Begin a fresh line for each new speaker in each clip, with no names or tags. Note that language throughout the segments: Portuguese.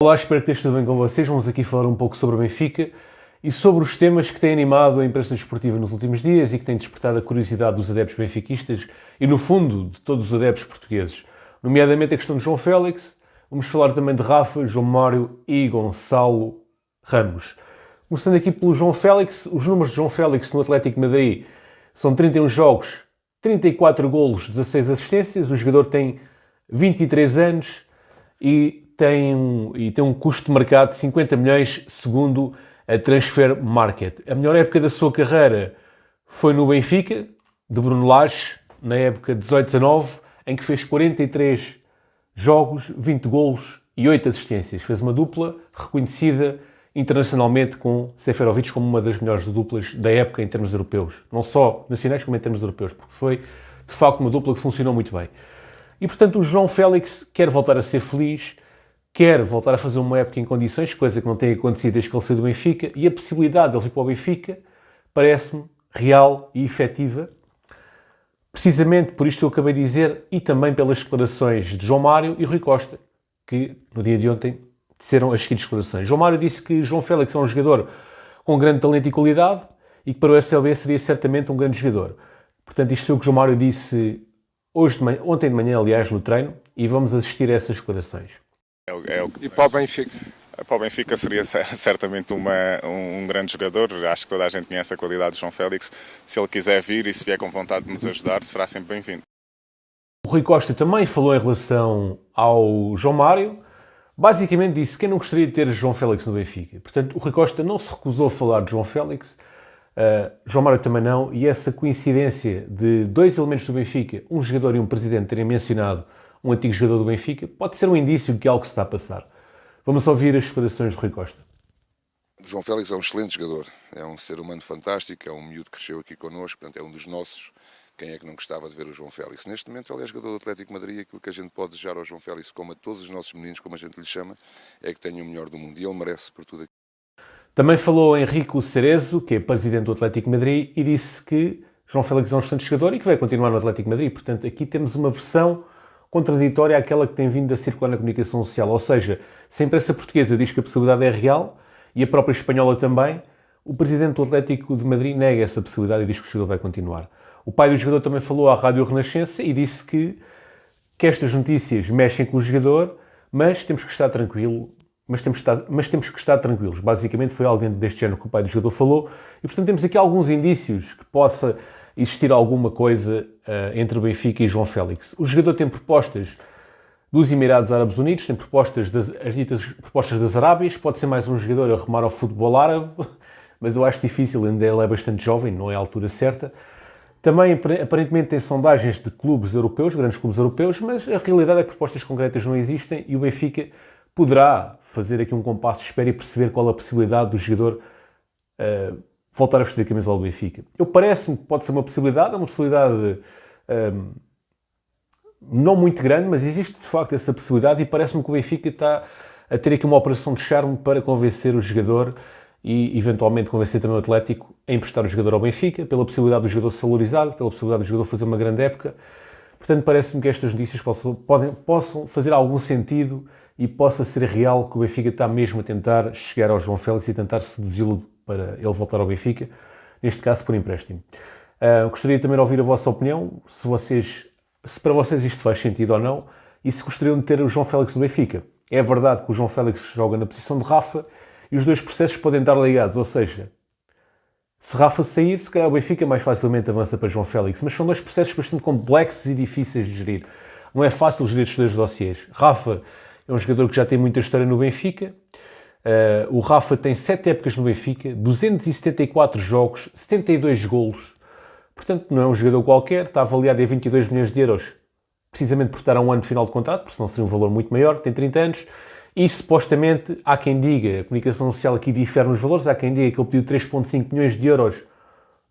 Olá, espero que esteja tudo bem com vocês. Vamos aqui falar um pouco sobre o Benfica e sobre os temas que têm animado a imprensa desportiva nos últimos dias e que têm despertado a curiosidade dos adeptos benfiquistas e, no fundo, de todos os adeptos portugueses. Nomeadamente a questão de João Félix. Vamos falar também de Rafa, João Mário e Gonçalo Ramos. Começando aqui pelo João Félix, os números de João Félix no Atlético de Madrid são 31 jogos, 34 golos, 16 assistências. O jogador tem 23 anos e tem um custo de mercado de 50 milhões, segundo a Transfer Market. A melhor época da sua carreira foi no Benfica, de Bruno Lage, na época 18-19, em que fez 43 jogos, 20 golos e 8 assistências. Fez uma dupla reconhecida internacionalmente com Seferovic como uma das melhores duplas da época em termos europeus. Não só nacionais, como em termos europeus, porque foi, de facto, uma dupla que funcionou muito bem. E, portanto, o João Félix quer voltar a ser feliz, quer voltar a fazer uma época em condições, coisa que não tem acontecido desde que ele saiu do Benfica, e a possibilidade de ele vir para o Benfica parece-me real e efetiva, precisamente por isto que eu acabei de dizer e também pelas declarações de João Mário e Rui Costa, que no dia de ontem disseram as seguintes declarações. João Mário disse que João Félix é um jogador com grande talento e qualidade e que para o SLB seria certamente um grande jogador. Portanto, isto foi o que João Mário disse ontem de manhã, aliás, no treino, e vamos assistir a essas declarações.
E para o Benfica? Para o Benfica seria certamente um grande jogador. Acho que toda a gente conhece a qualidade de João Félix. Se ele quiser vir e se vier com vontade de nos ajudar, será sempre bem-vindo.
O Rui Costa também falou em relação ao João Mário. Basicamente disse que quem não gostaria de ter João Félix no Benfica. Portanto, o Rui Costa não se recusou a falar de João Félix. João Mário também não. E essa coincidência de dois elementos do Benfica, um jogador e um presidente, terem mencionado um antigo jogador do Benfica, pode ser um indício de que algo se está a passar. Vamos ouvir as declarações de Rui Costa.
João Félix é um excelente jogador, é um ser humano fantástico, é um miúdo que cresceu aqui connosco, portanto é um dos nossos. Quem é que não gostava de ver o João Félix? Neste momento ele é jogador do Atlético de Madrid e aquilo que a gente pode desejar ao João Félix, como a todos os nossos meninos, como a gente lhe chama, é que tenha o melhor do mundo e ele merece por tudo aquilo.
Também falou Henrique Cerezo, que é presidente do Atlético de Madrid, e disse que João Félix é um excelente jogador e que vai continuar no Atlético de Madrid. Portanto, aqui temos uma versão contraditória àquela que tem vindo a circular na comunicação social. Ou seja, se a imprensa portuguesa diz que a possibilidade é real, e a própria espanhola também, o presidente do Atlético de Madrid nega essa possibilidade e diz que o jogador vai continuar. O pai do jogador também falou à Rádio Renascença e disse que estas notícias mexem com o jogador, mas temos que estar tranquilos. Mas temos que estar tranquilos. Basicamente foi algo deste género que o pai do jogador falou e, portanto, temos aqui alguns indícios que possa existir alguma coisa entre o Benfica e João Félix. O jogador tem propostas dos Emirados Árabes Unidos, tem propostas as ditas propostas das Arábias, pode ser mais um jogador a remar ao futebol árabe, mas eu acho difícil, ainda ele é bastante jovem, não é a altura certa. Também, aparentemente, tem sondagens de clubes europeus, grandes clubes europeus, mas a realidade é que propostas concretas não existem e o Benfica poderá fazer aqui um compasso de espera e perceber qual a possibilidade do jogador voltar a vestir a camisola do Benfica. Parece-me que pode ser uma possibilidade não muito grande, mas existe de facto essa possibilidade e parece-me que o Benfica está a ter aqui uma operação de charme para convencer o jogador e eventualmente convencer também o Atlético a emprestar o jogador ao Benfica, pela possibilidade do jogador se valorizar, pela possibilidade do jogador fazer uma grande época. Portanto, parece-me que estas notícias possam fazer algum sentido e possa ser real que o Benfica está mesmo a tentar chegar ao João Félix e tentar seduzi-lo para ele voltar ao Benfica, neste caso por empréstimo. Gostaria também de ouvir a vossa opinião, se para vocês isto faz sentido ou não, e se gostariam de ter o João Félix no Benfica. É verdade que o João Félix joga na posição de Rafa e os dois processos podem estar ligados, ou seja, se Rafa sair, se calhar o Benfica mais facilmente avança para João Félix, mas são dois processos bastante complexos e difíceis de gerir. Não é fácil gerir estes dois dossiês. Rafa é um jogador que já tem muita história no Benfica. O Rafa tem 7 épocas no Benfica, 274 jogos, 72 golos. Portanto, não é um jogador qualquer, está avaliado em 22 milhões de euros, precisamente por estar a um ano de final de contrato, porque senão seria um valor muito maior, tem 30 anos. E supostamente, há quem diga, a comunicação social aqui difere nos valores, há quem diga que ele pediu 3,5 milhões de euros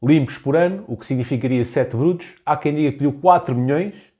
limpos por ano, o que significaria 7 brutos. Há quem diga que pediu 4 milhões,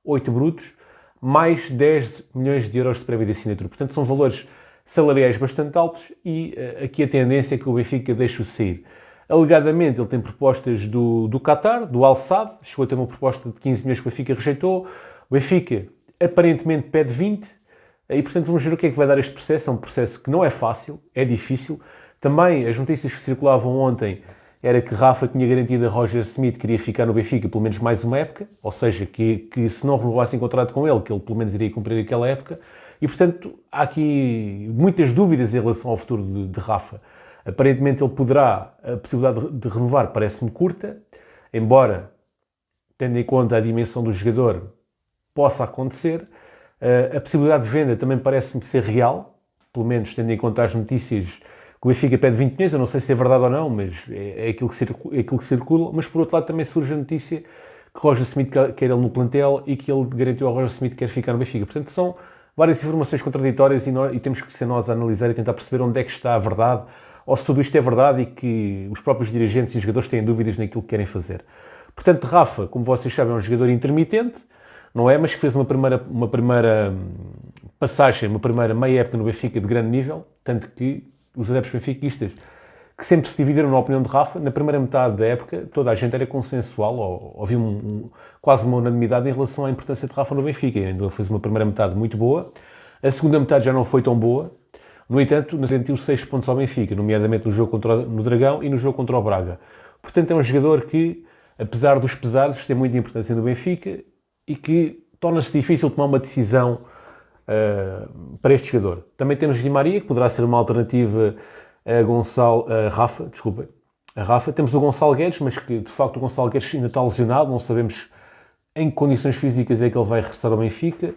8 brutos, mais 10 milhões de euros de prémio de assinatura. Portanto, são valores salariais bastante altos e aqui a tendência é que o Benfica deixe-o sair. Alegadamente, ele tem propostas do Qatar, do Al Sadd, chegou a ter uma proposta de 15 milhões que o Benfica rejeitou. O Benfica aparentemente pede 20, E, portanto, vamos ver o que é que vai dar este processo. É um processo que não é fácil, é difícil. Também, as notícias que circulavam ontem era que Rafa tinha garantido a Roger Smith que iria ficar no Benfica pelo menos mais uma época, ou seja, que se não renovassem contrato com ele, que ele pelo menos iria cumprir aquela época. E, portanto, há aqui muitas dúvidas em relação ao futuro de Rafa. Aparentemente ele poderá, a possibilidade de renovar parece-me curta, embora, tendo em conta a dimensão do jogador, possa acontecer. A possibilidade de venda também parece-me ser real, pelo menos tendo em conta as notícias que o Benfica pede 20 milhões, eu não sei se é verdade ou não, mas é aquilo que circula. Mas por outro lado também surge a notícia que Roger Smith quer ele no plantel e que ele garantiu ao Roger Smith que quer ficar no Benfica. Portanto, são várias informações contraditórias e temos que ser nós a analisar e tentar perceber onde é que está a verdade, ou se tudo isto é verdade e que os próprios dirigentes e jogadores têm dúvidas naquilo que querem fazer. Portanto, Rafa, como vocês sabem, é um jogador intermitente, não é? Mas que fez uma primeira passagem, uma primeira meia época no Benfica de grande nível, tanto que os adeptos benfiquistas, que sempre se dividiram na opinião de Rafa, na primeira metade da época toda a gente era consensual, ou havia quase uma unanimidade em relação à importância de Rafa no Benfica. Ainda fez uma primeira metade muito boa, a segunda metade já não foi tão boa, no entanto, garantiu 6 pontos ao Benfica, nomeadamente no jogo no Dragão e no jogo contra o Braga. Portanto, é um jogador que, apesar dos pesares, tem muita importância no Benfica e que torna-se difícil tomar uma decisão para este jogador. Também temos Di Maria, que poderá ser uma alternativa a Rafa. Temos o Gonçalo Guedes, mas que de facto o Gonçalo Guedes ainda está lesionado, não sabemos em que condições físicas é que ele vai regressar ao Benfica.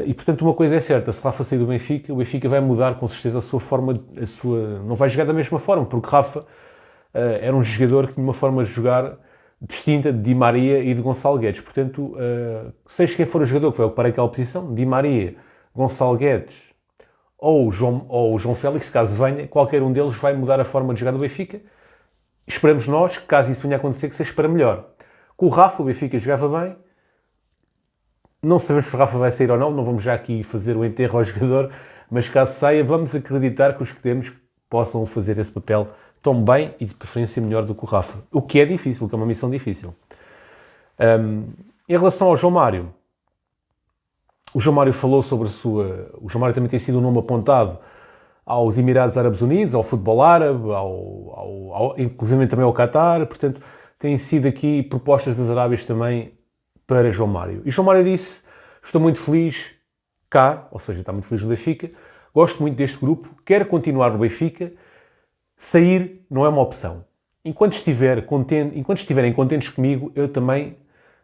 E portanto uma coisa é certa, se Rafa sair do Benfica, o Benfica vai mudar com certeza a sua forma, não vai jogar da mesma forma, porque Rafa era um jogador que tinha uma forma de jogar distinta de Di Maria e de Gonçalo Guedes. Portanto, seja quem for o jogador que vai ocupar aquela posição, Di Maria, Gonçalo Guedes ou o João Félix, caso venha, qualquer um deles vai mudar a forma de jogar do Benfica. Esperamos nós, que caso isso venha a acontecer, que seja para melhor. Com o Rafa, o Benfica jogava bem. Não sabemos se o Rafa vai sair ou não vamos já aqui fazer o enterro ao jogador, mas caso saia, vamos acreditar que os que temos possam fazer esse papel tão bem e de preferência melhor do que o Rafa. O que é difícil, que é uma missão difícil. Em relação ao João Mário, o João Mário falou sobre o João Mário também tem sido um nome apontado aos Emirados Árabes Unidos, ao futebol árabe, inclusive também ao Qatar. Portanto, têm sido aqui propostas das Arábias também para João Mário. E João Mário disse: estou muito feliz cá, ou seja, está muito feliz no Benfica, gosto muito deste grupo, quero continuar no Benfica, sair não é uma opção. Enquanto estiverem contentes comigo, eu também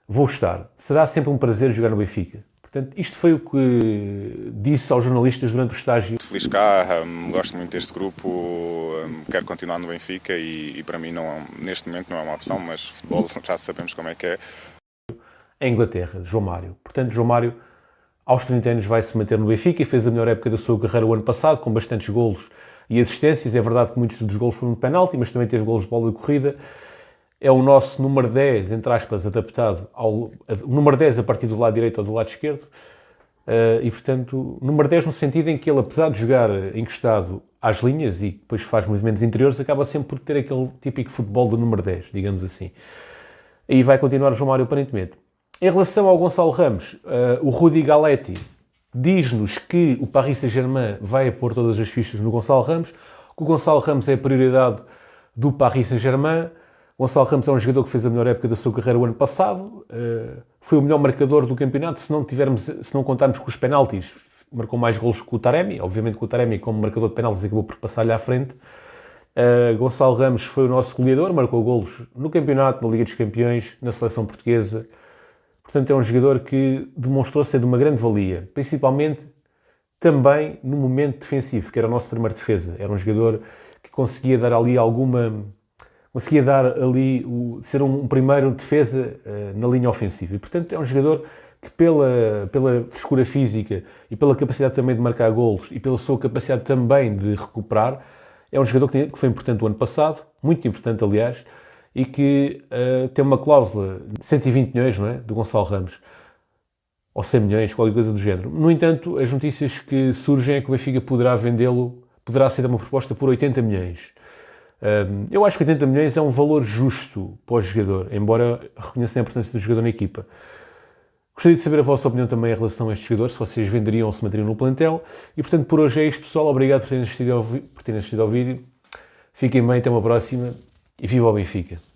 vou estar. Será sempre um prazer jogar no Benfica. Portanto, isto foi o que disse aos jornalistas durante o estágio.
Feliz cá, gosto muito deste grupo, quero continuar no Benfica e para mim neste momento não é uma opção, mas futebol já sabemos como é que é.
Em Inglaterra, João Mário. Portanto, João Mário, aos 30 anos, vai se manter no Benfica e fez a melhor época da sua carreira o ano passado, com bastantes golos e assistências. É verdade que muitos dos golos foram de penalti, mas também teve golos de bola de corrida. É o nosso número 10, entre aspas, adaptado ao número 10 a partir do lado direito ou do lado esquerdo. E, portanto, número 10 no sentido em que ele, apesar de jogar encostado às linhas e depois faz movimentos interiores, acaba sempre por ter aquele típico futebol do número 10, digamos assim. E vai continuar o João Mário, aparentemente. Em relação ao Gonçalo Ramos, o Rudi Galletti diz-nos que o Paris Saint-Germain vai pôr todas as fichas no Gonçalo Ramos, que o Gonçalo Ramos é a prioridade do Paris Saint-Germain. O Gonçalo Ramos é um jogador que fez a melhor época da sua carreira o ano passado, foi o melhor marcador do campeonato, se não contarmos com os penaltis, marcou mais golos que o Taremi. Obviamente que o Taremi, como marcador de penaltis, acabou por passar-lhe à frente. Gonçalo Ramos foi o nosso goleador, marcou golos no campeonato, na Liga dos Campeões, na seleção portuguesa. Portanto, é um jogador que demonstrou ser de uma grande valia, principalmente também no momento defensivo, que era o nosso primeiro defesa. Era um jogador que conseguia dar ali ser um primeiro defesa na linha ofensiva. E, portanto, é um jogador que pela frescura física e pela capacidade também de marcar golos e pela sua capacidade também de recuperar, é um jogador que foi importante o ano passado, muito importante, aliás, e que tem uma cláusula de 120 milhões, não é? Do Gonçalo Ramos. Ou 100 milhões, qualquer coisa do género. No entanto, as notícias que surgem é que o Benfica poderá vendê-lo, poderá ser uma proposta por 80 milhões. Eu acho que 80 milhões é um valor justo para o jogador, embora reconheça a importância do jogador na equipa. Gostaria de saber a vossa opinião também em relação a este jogador, se vocês venderiam ou se manteriam no plantel. E portanto, por hoje é isto, pessoal. Obrigado por terem assistido ao vídeo. Fiquem bem, até uma próxima e viva o Benfica!